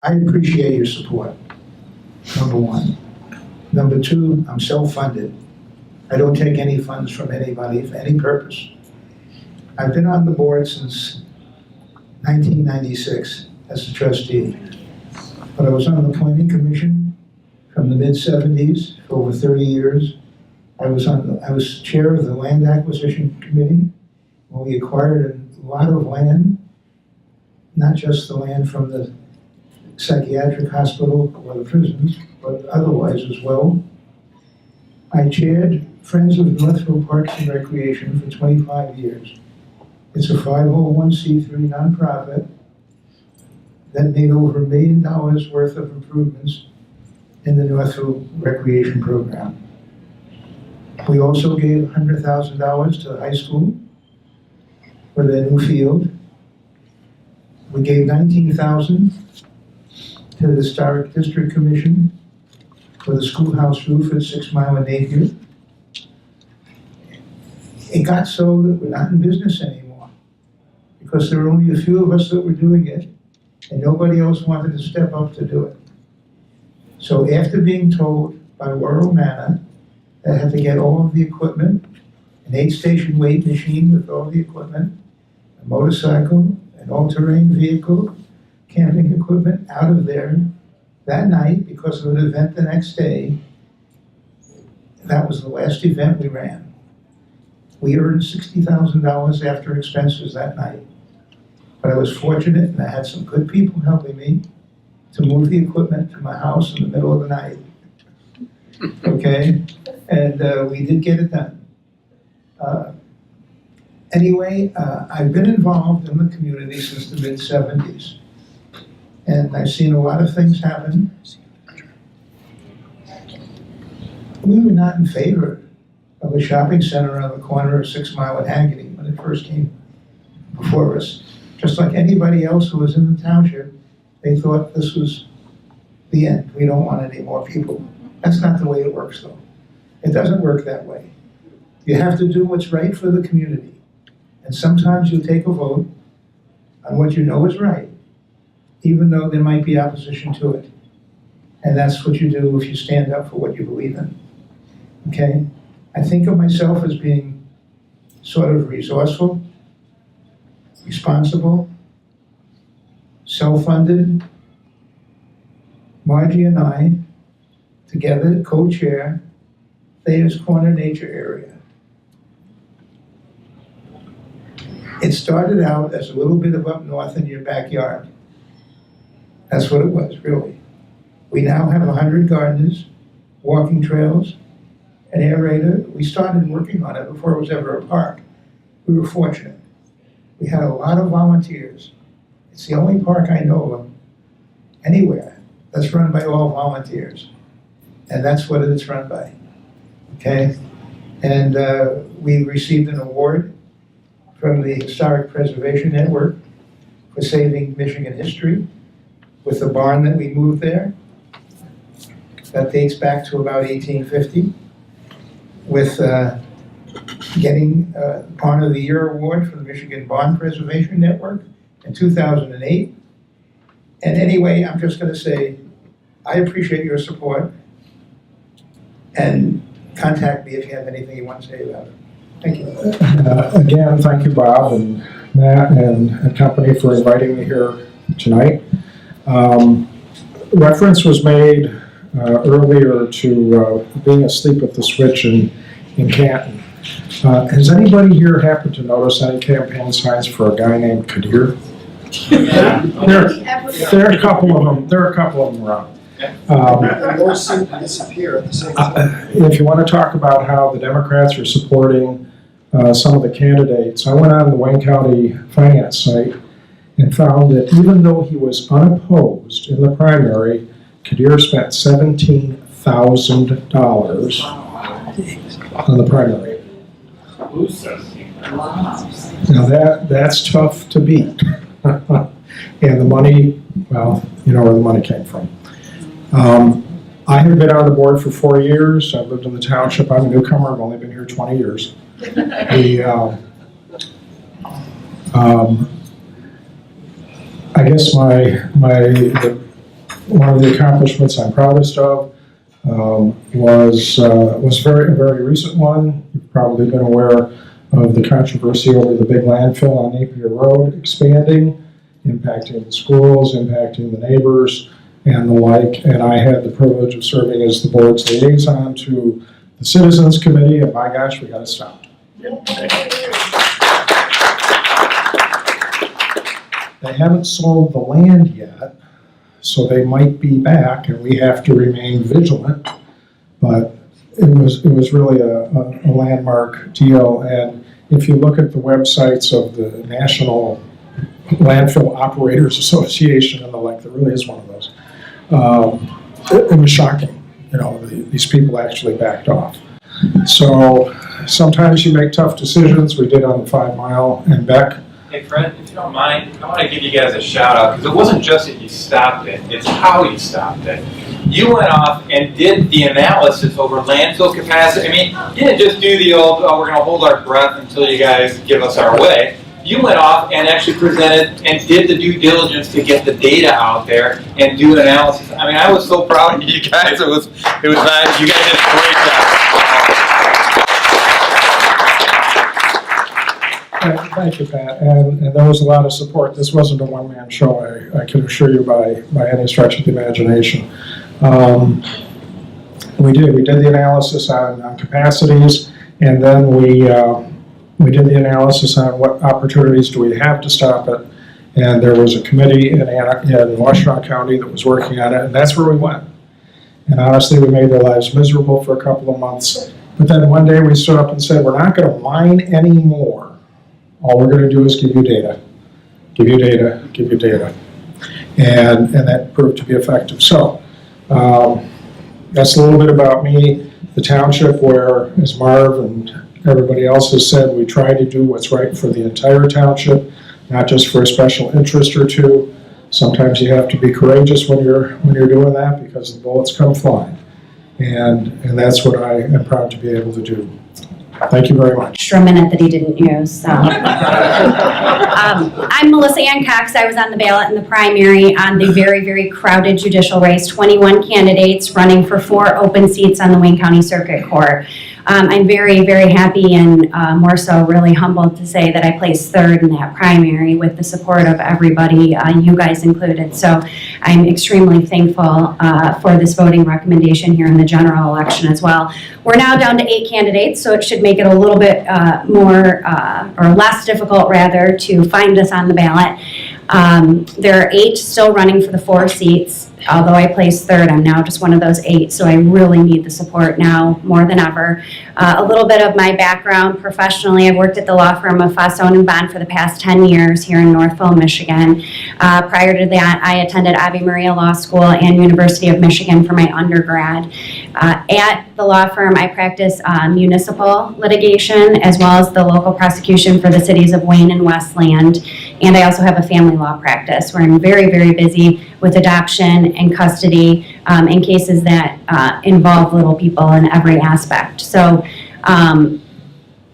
I appreciate your support, number one. Number two, I'm self-funded. I don't take any funds from anybody for any purpose. I've been on the board since 1996 as a trustee, but I was on the planning commission from the mid-70s for over 30 years. I was chair of the land acquisition committee when we acquired a lot of land, not just the land from the psychiatric hospital or the prisons, but otherwise as well. I chaired Friends of Northville Parks and Recreation for 25 years. It's a 501c3 nonprofit that made over $1 million worth of improvements in the Northville Recreation Program. We also gave $100,000 to the high school for their new field. We gave $19,000 to the Historic District Commission for the schoolhouse roof at 6 Mile and Napier. It got so that we're not in business anymore because there were only a few of us that were doing it and nobody else wanted to step up to do it. So after being told by Laurel Manor that I had to get all of the equipment, an 8-station weight machine with all the equipment, a motorcycle, an all-terrain vehicle, camping equipment out of there that night because of an event the next day. That was the last event we ran. We earned $60,000 after expenses that night. But I was fortunate and I had some good people helping me to move the equipment to my house in the middle of the night. Okay? And we did get it done. Anyway, I've been involved in the community since the mid-70s. And I've seen a lot of things happen. We were not in favor of a shopping center on the corner of 6 Mile and Agony when it first came before us. Just like anybody else who was in the township, they thought this was the end. We don't want any more people. That's not the way it works, though. It doesn't work that way. You have to do what's right for the community. And sometimes you take a vote on what you know is right, even though there might be opposition to it. And that's what you do if you stand up for what you believe in. Okay? I think of myself as being sort of resourceful, responsible, self-funded. Margie and I, together, co-chair Thayer's Corner Nature Area. It started out as a little bit of up north in your backyard. That's what it was, really. We now have 100 gardeners, walking trails, an aerator. We started working on it before it was ever a park. We were fortunate. We had a lot of volunteers. It's the only park I know of anywhere that's run by all volunteers. And that's what it's run by, okay? And we received an award from the Historic Preservation Network for saving Michigan history with the barn that we moved there. That dates back to about 1850, with getting Barn of the Year award from the Michigan Barn Preservation Network in 2008. And anyway, I'm just gonna say, I appreciate your support, and contact me if you have anything you want to say about it. Thank you. Again, thank you, Bob and Matt and company for inviting me here tonight. Reference was made earlier to being asleep at the switch in Canton. Has anybody here happened to notice any campaign signs for a guy named Kadir? There are a couple of them. There are a couple of them around. More seem to disappear at the same time. If you want to talk about how the Democrats are supporting some of the candidates, I went on the Wayne County finance site and found that even though he was unopposed in the primary, Kadir spent $17,000 on the primary. Now that's tough to beat. And the money, well, you know where the money came from. I have been on the board for 4 years. I've lived in the township. I'm a newcomer. I've only been here 20 years. I guess the one of the accomplishments I'm proudest of was a very recent one. You've probably been aware of the controversy over the big landfill on Napier Road expanding, impacting the schools, impacting the neighbors, and the like. And I had the privilege of serving as the board's liaison to the Citizens Committee, and my gosh, we got to stop. They haven't sold the land yet, so they might be back, and we have to remain vigilant. But it was really a landmark deal. And if you look at the websites of the National Landfill Operators Association and the like, there really is one of those. It was shocking. These people actually backed off. So sometimes you make tough decisions. We did on the 5 Mile and Beck. Hey Fred, if you don't mind, I want to give you guys a shout out, because it wasn't just that you stopped it, it's how you stopped it. You went off and did the analysis over landfill capacity. I mean, you didn't just do the old, oh, we're going to hold our breath until you guys give us our way. You went off and actually presented and did the due diligence to get the data out there and do an analysis. I mean, I was so proud of you guys. It was nice. You guys did a great job. Thank you, Pat. And there was a lot of support. This wasn't a one-man show, I can assure you by any stretch of the imagination. We did the analysis on capacities, and then we did the analysis on what opportunities do we have to stop it. And there was a committee in Washtenaw County that was working on it, and that's where we went. And honestly, we made their lives miserable for a couple of months. But then one day we stood up and said, we're not going to mine anymore. All we're going to do is give you data, give you data, give you data. And that proved to be effective. So that's a little bit about me. The township, where, as Marv and everybody else has said, we try to do what's right for the entire township, not just for a special interest or two. Sometimes you have to be courageous when you're doing that, because the bullets come flying. And that's what I am proud to be able to do. Thank you very much. Extra minute that he didn't use. So. I'm Melissa Hancock. I was on the ballot in the primary on the very, very crowded judicial race. 21 candidates running for 4 open seats on the Wayne County Circuit Court. I'm very, very happy and more so really humbled to say that I placed 3rd in that primary with the support of everybody, you guys included. So I'm extremely thankful for this voting recommendation here in the general election as well. We're now down to 8 candidates, so it should make it a little bit more or less difficult rather to find us on the ballot. There are 8 still running for the 4 seats. Although I placed 3rd, I'm now just one of those 8, so I really need the support now more than ever. A little bit of my background professionally, I've worked at the law firm of Fossone & Bond for the past 10 years here in Northville, Michigan. Prior to that, I attended Ave Maria Law School and University of Michigan for my undergrad. At the law firm, I practice municipal litigation as well as the local prosecution for the cities of Wayne and Westland. And I also have a family law practice where I'm very, very busy with adoption and custody in cases that involve little people in every aspect. So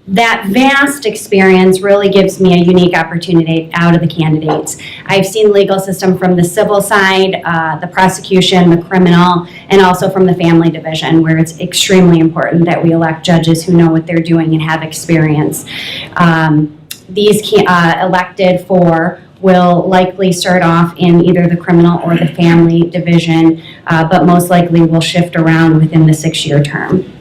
that vast experience really gives me a unique opportunity out of the candidates. I've seen the legal system from the civil side, the prosecution, the criminal, and also from the family division, where it's extremely important that we elect judges who know what they're doing and have experience. These elected 4 will likely start off in either the criminal or the family division, but most likely will shift around within the 6-year term.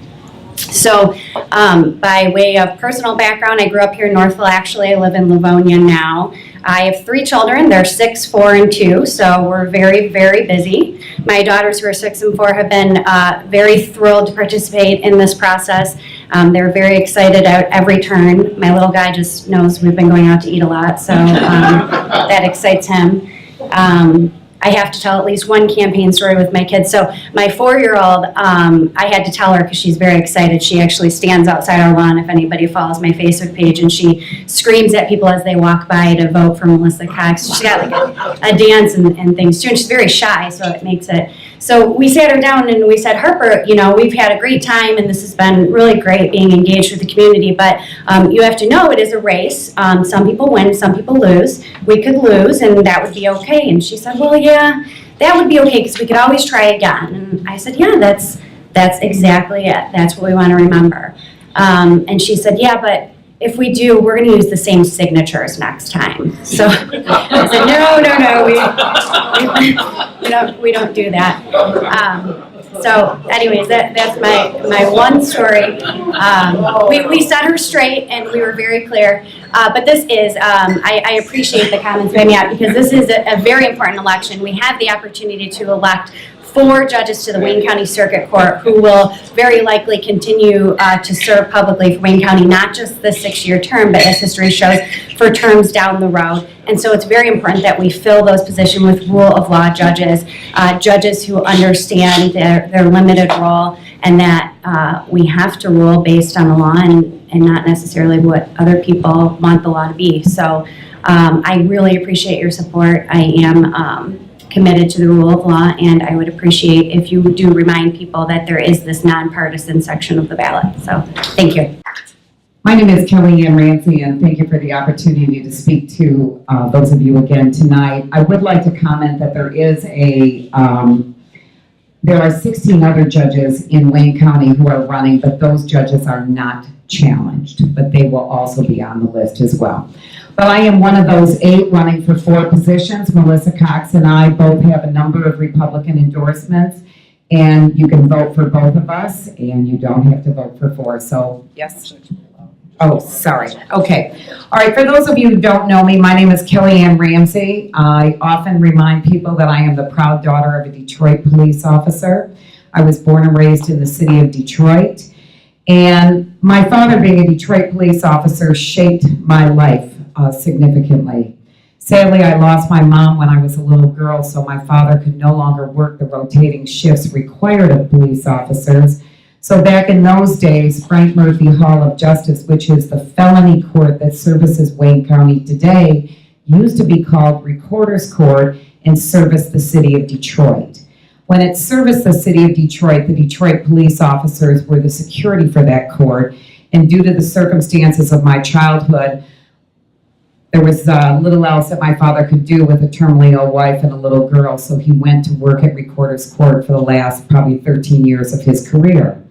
So by way of personal background, I grew up here in Northville. Actually, I live in Livonia now. I have 3 children. They're 6, 4, and 2, so we're very, very busy. My daughters, who are 6 and 4, have been very thrilled to participate in this process. They're very excited at every turn. My little guy just knows we've been going out to eat a lot, so that excites him. I have to tell at least one campaign story with my kids. So my 4-year-old, I had to tell her because she's very excited. She actually stands outside our lawn if anybody follows my Facebook page, and she screams at people as they walk by to vote for Melissa Cox. She's got like a dance and things too, and she's very shy, so it makes it. So we sat her down and we said, Harper, we've had a great time and this has been really great being engaged with the community, but you have to know it is a race. Some people win, some people lose. We could lose and that would be okay. And she said, well, yeah, that would be okay because we could always try again. And I said, yeah, that's exactly it. That's what we want to remember. And she said, yeah, but if we do, we're going to use the same signatures next time. So I said, no, we don't do that. So anyways, that's my one story. We set her straight and we were very clear. But this is, I appreciate the comments by Matt because this is a very important election. We have the opportunity to elect 4 judges to the Wayne County Circuit Court who will very likely continue to serve publicly for Wayne County, not just the 6-year term, but as history shows, for terms down the road. And so it's very important that we fill those positions with rule of law judges, judges who understand their limited role, and that we have to rule based on the law and not necessarily what other people want the law to be. So I really appreciate your support. I am committed to the rule of law, and I would appreciate if you do remind people that there is this nonpartisan section of the ballot. So thank you. My name is Kelly Ann Ramsey, and thank you for the opportunity to speak to those of you again tonight. I would like to comment that there are 16 other judges in Wayne County who are running, but those judges are not challenged, but they will also be on the list as well. But I am one of those 8 running for 4 positions. Melissa Cox and I both have a number of Republican endorsements, and you can vote for both of us, and you don't have to vote for 4. So, yes? Oh, sorry. Okay. All right, for those of you who don't know me, my name is Kelly Ann Ramsey. I often remind people that I am the proud daughter of a Detroit police officer. I was born and raised in the city of Detroit, and my father, being a Detroit police officer, shaped my life significantly. Sadly, I lost my mom when I was a little girl, so my father could no longer work the rotating shifts required of police officers. So back in those days, Frank Murphy Hall of Justice, which is the felony court that services Wayne County today, used to be called Recorder's Court and serviced the city of Detroit. When it serviced the city of Detroit, the Detroit police officers were the security for that court, and due to the circumstances of my childhood, there was little else that my father could do with a terminally ill wife and a little girl, so he went to work at Recorder's Court for the last probably 13 years of his career.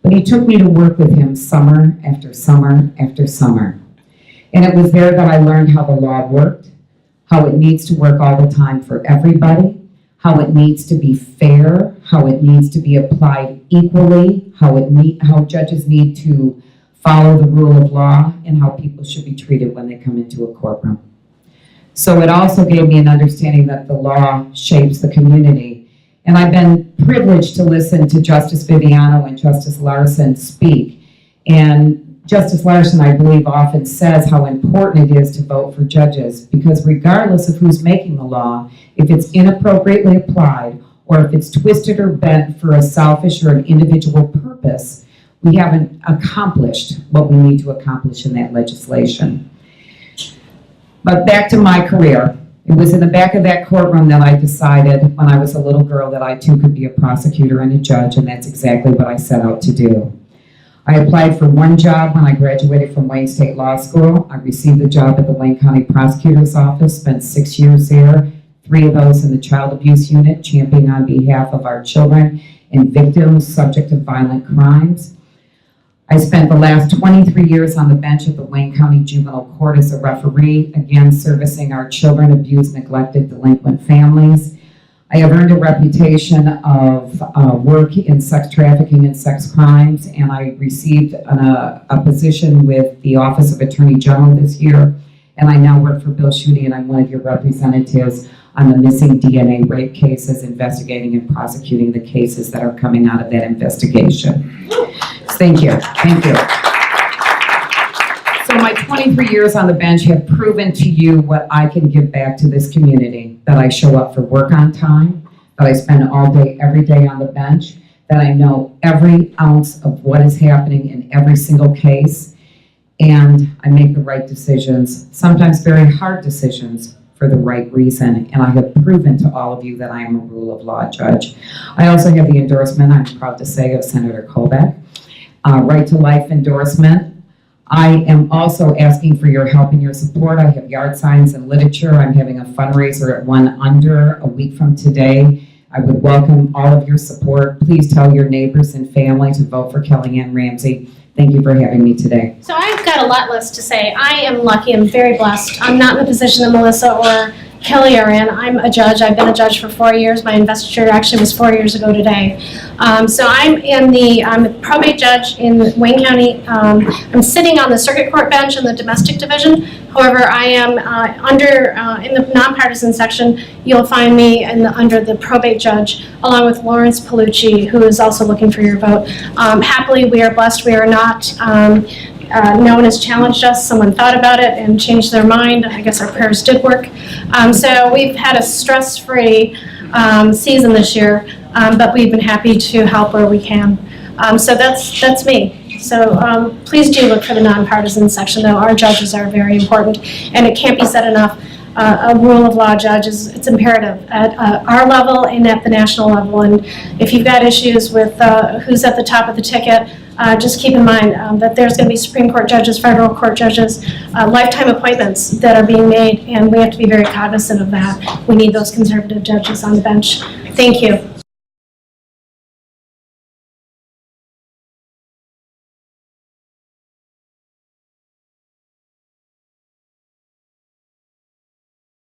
But he took me to work with him summer after summer after summer. And it was there that I learned how the law worked, how it needs to work all the time for everybody, how it needs to be fair, how it needs to be applied equally, how judges need to follow the rule of law, and how people should be treated when they come into a courtroom. So it also gave me an understanding that the law shapes the community. And I've been privileged to listen to Justice Viviano and Justice Larson speak. And Justice Larson, I believe, often says how important it is to vote for judges, because regardless of who's making the law, if it's inappropriately applied, or if it's twisted or bent for a selfish or an individual purpose, we haven't accomplished what we need to accomplish in that legislation. But back to my career. It was in the back of that courtroom that I decided when I was a little girl that I too could be a prosecutor and a judge, and that's exactly what I set out to do. I applied for one job when I graduated from Wayne State Law School. I received the job at the Wayne County Prosecutor's Office, spent 6 years there, 3 of those in the Child Abuse Unit, championing on behalf of our children and victims subject to violent crimes. I spent the last 23 years on the bench at the Wayne County Juvenile Court as a referee, again servicing our children, abused, neglected, delinquent families. I have earned a reputation of work in sex trafficking and sex crimes, and I received a position with the Office of Attorney General this year, and I now work for Bill Schuette, and I'm one of your representatives on the missing DNA rape cases, investigating and prosecuting the cases that are coming out of that investigation. Thank you. Thank you. So my 23 years on the bench have proven to you what I can give back to this community, that I show up for work on time, that I spend all day, every day on the bench, that I know every ounce of what is happening in every single case, and I make the right decisions, sometimes very hard decisions, for the right reason, and I have proven to all of you that I am a rule of law judge. I also have the endorsement, I'm proud to say, of Senator Colbeck. Right to life endorsement. I am also asking for your help and your support. I have yard signs and literature. I'm having a fundraiser at One Under a week from today. I would welcome all of your support. Please tell your neighbors and family to vote for Kellyanne Ramsey. Thank you for having me today. So I've got a lot less to say. I am lucky, I'm very blessed. I'm not in the position that Melissa or Kelly are in. I'm a judge. I've been a judge for 4 years. My investiture actually was 4 years ago today. So I'm a probate judge in Wayne County. I'm sitting on the circuit court bench in the domestic division. However, I am in the nonpartisan section. You'll find me under the probate judge, along with Lawrence Palucci, who is also looking for your vote. Happily, we are blessed. We are not no one has challenged us. Someone thought about it and changed their mind. I guess our prayers did work. So we've had a stress-free season this year, but we've been happy to help where we can. So that's me. So please do look for the nonpartisan section, though. Our judges are very important, and it can't be said enough. A rule of law judge it's imperative at our level and at the national level. And if you've got issues with who's at the top of the ticket, just keep in mind that there's going to be Supreme Court judges, federal court judges, lifetime appointments that are being made, and we have to be very cognizant of that. We need those conservative judges on the bench. Thank you.